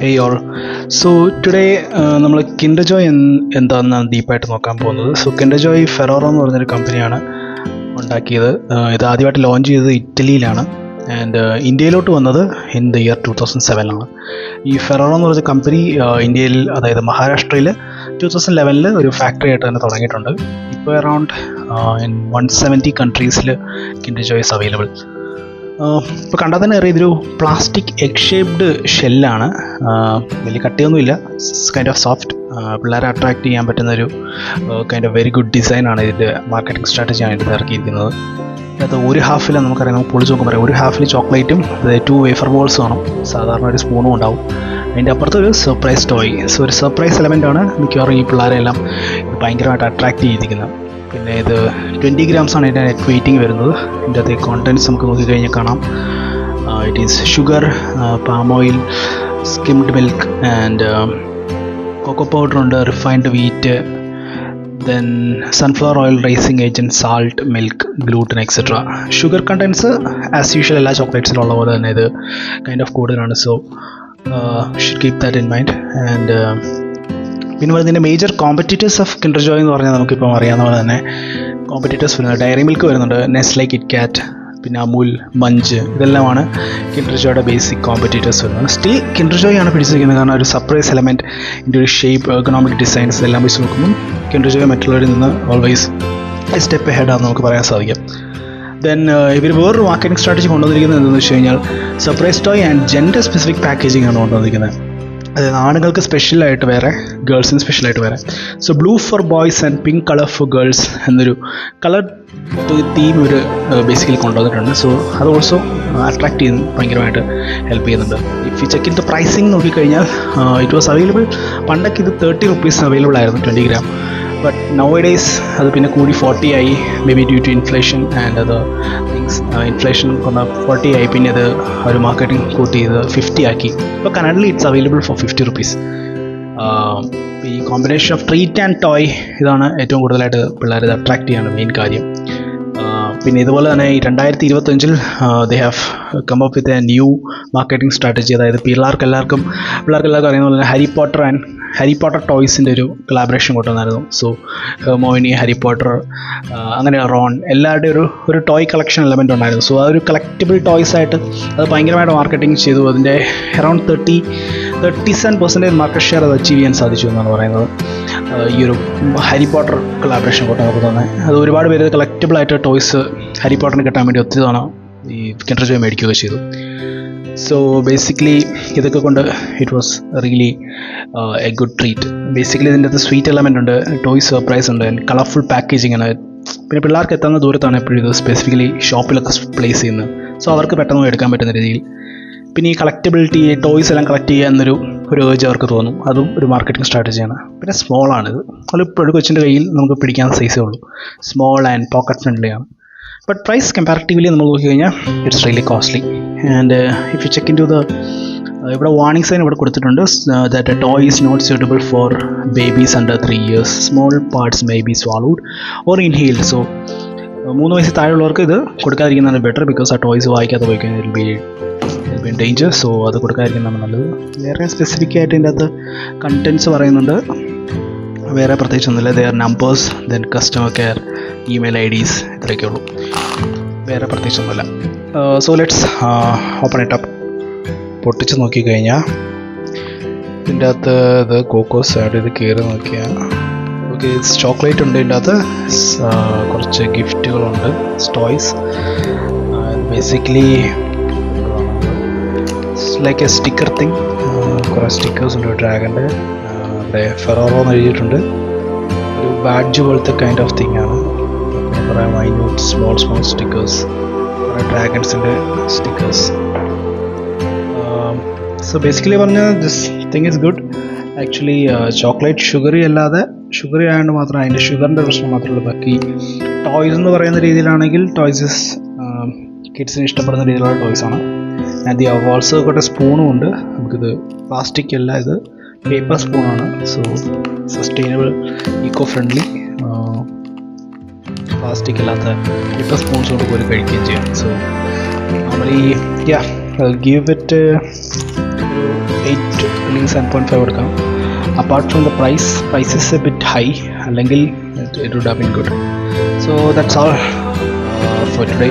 Hey all. So today നമ്മൾ Kinder Joy എന്താണെന്നാണ് ഡീപ്പായിട്ട് നോക്കാൻ പോകുന്നത്. സോ കിൻഡർ ജോയ് ഫെറോറോ എന്ന് പറഞ്ഞൊരു കമ്പനിയാണ് ഉണ്ടാക്കിയത്. ഇത് ആദ്യമായിട്ട് ലോഞ്ച് ചെയ്തത് ഇറ്റലിയിലാണ് ആൻഡ് ഇന്ത്യയിലോട്ട് വന്നത് ഇൻ ദ ഇയർ 2007 ഈ ഫെറോറോ എന്ന് പറഞ്ഞ കമ്പനി ഇന്ത്യയിൽ, അതായത് മഹാരാഷ്ട്രയിൽ 2011 ഒരു ഫാക്ടറി ആയിട്ട് തന്നെ തുടങ്ങിയിട്ടുണ്ട്. ഇപ്പോൾ അറൗണ്ട് ഇൻ 170 കൺട്രീസിൽ കിൻഡർ ജോയ് ഇസ് അവൈലബിൾ. ഇപ്പോൾ കണ്ടാൽ തന്നെ അറിയാം, ഇതൊരു പ്ലാസ്റ്റിക് എഗ് ഷേപ്ഡ് ഷെല്ലാണ്. വലിയ കട്ടിയൊന്നുമില്ല, കൈൻഡ് ഓഫ് സോഫ്റ്റ്. പിള്ളേരെ അട്രാക്റ്റ് ചെയ്യാൻ പറ്റുന്നൊരു കൈൻഡ് ഓഫ് വെരി ഗുഡ് ഡിസൈനാണ് ഇതിൻ്റെ മാർക്കറ്റിംഗ് സ്ട്രാറ്റജിയാണ് ഇത് ഇറക്കിയിരിക്കുന്നത്. അത് ഒരു ഹാഫിൽ നമുക്കറിയാം, നമുക്ക് പൊളിച്ച് നോക്കാൻ പറയാം, ഒരു ഹാഫിൽ ചോക്ലേറ്റും 2 വേഫർ ബോൾസ് കാണും, സാധാരണ ഒരു സ്പൂണും ഉണ്ടാവും. അതിൻ്റെ അപ്പുറത്ത് ഒരു സർപ്രൈസ് ടോയ്. സോ ഒരു സർപ്രൈസ് എലമെൻ്റാണ് മിക്കവാറും ഈ പിള്ളേരെല്ലാം ഭയങ്കരമായിട്ട് അട്രാക്റ്റ് ചെയ്തിരിക്കുന്നത്. പിന്നെ ഇത് 20 ഗ്രാംസാണ് ഇതിൻ്റെ നെറ്റ് വെയിറ്റിംഗ് വരുന്നത്. ഇതിൻ്റെ അകത്തെ കോണ്ടൻറ്റ്സ് നമുക്ക് നോക്കിക്കഴിഞ്ഞാൽ കാണാം. It is sugar, palm oil, skimmed milk and cocoa powder ഉണ്ട്, refined wheat, then sunflower oil, raising agent, salt, milk, gluten etcetera. Sugar contents as usual എല്ലാ ചോക്ലേറ്റ്സിലുള്ള പോലെ തന്നെ ഇത് കൈൻഡ് ഓഫ് കൂടുതലാണ്. So should keep that in mind. And പിന്നെ ഇതിൻ്റെ major competitors of Kinder Joy എന്ന് പറഞ്ഞാൽ നമുക്കിപ്പം അറിയാവുന്ന പോലെ തന്നെ കോമ്പറ്റീറ്റേഴ്സ് വരുന്നുണ്ട്. ഡയറി മിൽക്ക് വരുന്നുണ്ട്, നെസ്ലെ, കിറ്റ്കാറ്റ്, പിന്നെ അമൂൽ, മഞ്ച്, ഇതെല്ലാമാണ് കിൻഡർ ജോയുടെ ബേസിക് കോമ്പറ്റീറ്റേഴ്സ് വരുന്നത്. സ്റ്റിൽ കിൻഡർ ജോയ് ആണ് പിടിച്ചിരിക്കുന്നത്, കാരണം ഒരു സർപ്രൈസ് എലമെൻറ്റ്, ഇതിൻ്റെ ഒരു ഷേപ്പ്, എക്കണോമിക് ഡിസൈൻസ് എല്ലാം വെച്ച് നോക്കുമ്പോൾ കിൻഡർ ജോയ് മറ്റുള്ളവരിൽ നിന്ന് ഓൾവേസ് സ്റ്റെപ്പ് ഹെഡാണെന്ന് നമുക്ക് പറയാൻ സാധിക്കും. ദെൻ ഇവർ വേറൊരു മാർക്കറ്റിംഗ് സ്ട്രാറ്റജി കൊണ്ടുവന്നിരിക്കുന്നത് എന്താണെന്ന് വെച്ച് കഴിഞ്ഞാൽ surprise toy and gender specific packaging ആണ് കൊണ്ടുവന്നിരിക്കുന്നത്. അതായത് ആണുങ്ങൾക്ക് സ്പെഷ്യലായിട്ട് വേറെ, ഗേൾസിന് സ്പെഷ്യലായിട്ട് വേറെ. So blue for boys and pink colour for girls എന്നൊരു കളർ തീം ഒരു ബേസിക്കലി കൊണ്ടുവന്നിട്ടുണ്ട്. സോ അത് ഓൾസോ അട്രാക്ട് ചെയ്യുന്ന ഭയങ്കരമായിട്ട് ഹെൽപ്പ് ചെയ്യുന്നുണ്ട്. If you check in the pricing നോക്കിക്കഴിഞ്ഞാൽ ഇറ്റ് വാസ് അവൈലബിൾ, പണ്ടൊക്കെ ഇത് 30 rupees അവൈലബിൾ ആയിരുന്നു 20 ഗ്രാം. ബട്ട് നൗ ഡേയ്സ് അത് പിന്നെ കൂടി 40 ആയി, maybe due to inflation and അത് തിങ്സ്. ഇൻഫ്ലേഷൻ കൊണ്ട് 40 ആയി, പിന്നെ അത് ഒരു മാർക്കറ്റിംഗ് കൂട്ടി ചെയ്ത് 50 ആക്കി. ഇപ്പോൾ currently it's available for 50 rupees. ഈ combination of treat and toy ഇതാണ് ഏറ്റവും കൂടുതലായിട്ട് പിള്ളേരെ അട്രാക്ട് ചെയ്യാണ് മെയിൻ കാര്യം. പിന്നെ ഇതുപോലെ തന്നെ ഈ 2025 they have come up with a new marketing strategy. അതായത് പിള്ളേർക്കെല്ലാവർക്കും അറിയുന്ന പോലെ ഹാരി പോട്ടർ ടോയ്സിൻ്റെ ഒരു കൊളാബറേഷൻ കൊണ്ടുവന്നായിരുന്നു. സോ ഹെർമോയിനി, ഹാരി പോട്ടർ, അങ്ങനെ റോൺ, എല്ലാവരുടെയും ഒരു ടോയ് കളക്ഷൻ എലമെൻ്റ് ഉണ്ടായിരുന്നു. സോ അതൊരു കളക്റ്റബിൾ ടോയ്സ് ആയിട്ട് അത് ഭയങ്കരമായിട്ട് മാർക്കറ്റിംഗ് ചെയ്തു. അതിൻ്റെ അറൗണ്ട് 37% മാർക്കറ്റ് ഷെയർ അത് അച്ചീവ് ചെയ്യാൻ സാധിച്ചു എന്നാണ് പറയുന്നത്. ഈ ഒരു ഹാരി പോട്ടർ കൊളാബറേഷൻ കൊണ്ട് നമുക്ക് തന്നെ അത് ഒരുപാട് പേര് കളക്റ്റബിളായിട്ട് ടോയ്സ് ഹാരി പോട്ടറിന് കിട്ടാൻ വേണ്ടി ഒത്തിരി തവണ ഈ കിൻഡർ ജോയ് മേടിക്കുകയൊക്കെ ചെയ്തു. സോ ബേസിക്കലി ഇതൊക്കെ കൊണ്ട് it was really A good treat. Basically ഇതിൻ്റെ അകത്ത് സ്വീറ്റ് എലമെൻ്റ് ഉണ്ട്, ടോയ് സർപ്രൈസ് ഉണ്ട്, കളർഫുൾ പാക്കേജിങ് ആണ്. പിന്നെ പിള്ളേർക്ക് എത്തുന്ന ദൂരത്താണ് എപ്പോഴും ഇത് സ്പെസിഫിക്കലി ഷോപ്പിലൊക്കെ പ്ലേസ് ചെയ്യുന്നത്. സോ അവർക്ക് പെട്ടെന്ന് എടുക്കാൻ പറ്റുന്ന രീതിയിൽ. പിന്നെ ഈ കളക്റ്റബിലിറ്റി, ടോയ്സ് എല്ലാം കളക്ട് ചെയ്യുക എന്നൊരു ഏജ് അവർക്ക് തോന്നും. അതും ഒരു മാർക്കറ്റിംഗ് സ്ട്രാറ്റജിയാണ്. പിന്നെ സ്മോളാണിത്, അതിപ്പോൾ കൊച്ചിൻ്റെ കയ്യിൽ നമുക്ക് പിടിക്കാൻ സൈസേ ഉള്ളൂ. സ്മോൾ ആൻഡ് പോക്കറ്റ് ഫ്രണ്ട്ലി ആണ്. ബട്ട് പ്രൈസ് കമ്പാരിറ്റീവ്ലി നമ്മൾ നോക്കിക്കഴിഞ്ഞാൽ it's really costly. And if you check in to the ഇവിടെ വാർണിംഗ് സൈൻ ഇവിടെ കൊടുത്തിട്ടുണ്ട്. That a toy is not suitable for babies under 3 years. Small parts may be swallowed or inhaled. So 3 വയസ്സിൽ താഴെയുള്ളവർക്ക് ഇത് കൊടുക്കാതിരിക്കുന്നതാണ് better, because ആ toys വായിക്കാതെ പോയി കഴിഞ്ഞാൽ വിൽ ബി ഡേഞ്ചർ. സോ അത് കൊടുക്കാതിരിക്കുന്നതാണ് നല്ലത്. വേറെ സ്പെസിഫിക് ആയിട്ട് ഇതിൻ്റെ അകത്ത് കണ്ടൻറ്റ്സ് പറയുന്നുണ്ട്, വേറെ പ്രത്യേകിച്ചൊന്നുമില്ല. There numbers, then customer care, email IDs, ഇത്രയൊക്കെ ഉള്ളൂ, വേറെ പ്രത്യേകിച്ചൊന്നുമില്ല. So let's open it up. പൊട്ടിച്ച് നോക്കിക്കഴിഞ്ഞാൽ ഇതിൻ്റെ അകത്ത് ഇത് കോക്കോസ് ആഡ് ചെയ്ത് കയറി നോക്കിയാൽ ഓക്കെ, ചോക്ലേറ്റ് ഉണ്ട്. ഇതിൻ്റെ അകത്ത് കുറച്ച് ഗിഫ്റ്റുകളുണ്ട്, toys. Basically like a sticker thing. കുറേ സ്റ്റിക്കേഴ്സ് ഉണ്ട്, ഡ്രാഗൻ്റെ, അവിടെ ഫെറോറോ എന്ന് എഴുതിയിട്ടുണ്ട്. ഒരു ബാഡ്ജ് പോലത്തെ കൈൻഡ് ഓഫ് തിങ് ആണ്. കുറേ മൈന്യൂട്ട് സ്മോൾ സ്റ്റിക്കേഴ്സ്, കുറേ ഡ്രാഗൺസിൻ്റെ സ്റ്റിക്കേഴ്സ്. സോ ബേസിക്കലി പറഞ്ഞാൽ this thing is good actually. Chocolate sugary ആയതുകൊണ്ട് മാത്രം അതിൻ്റെ ഷുഗറിൻ്റെ പ്രശ്നം മാത്രമേ ഉള്ളൂ. ബാക്കി ടോയ്സ് എന്ന് പറയുന്ന രീതിയിലാണെങ്കിൽ ടോയ്സ് കിഡ്സിന് ഇഷ്ടപ്പെടുന്ന രീതിയിലുള്ള ടോയ്സാണ്. ആൻഡ് ഓൾസോ കൂടെ സ്പൂണും ഉണ്ട്. നമുക്കിത് പ്ലാസ്റ്റിക് അല്ല, ഇത് പേപ്പർ സ്പൂണാണ്. So sustainable, eco friendly, plastic അല്ലാത്ത പേപ്പർ സ്പൂൺസ് കൊണ്ട് പോലും കഴിക്കുകയും ചെയ്യാം. സോ നോർമലി give it 8 അല്ലെങ്കിൽ 7.5 കൊടുക്കാം. Apart from the price is a bit high, അല്ലെങ്കിൽ it would have been good. So that's all for today.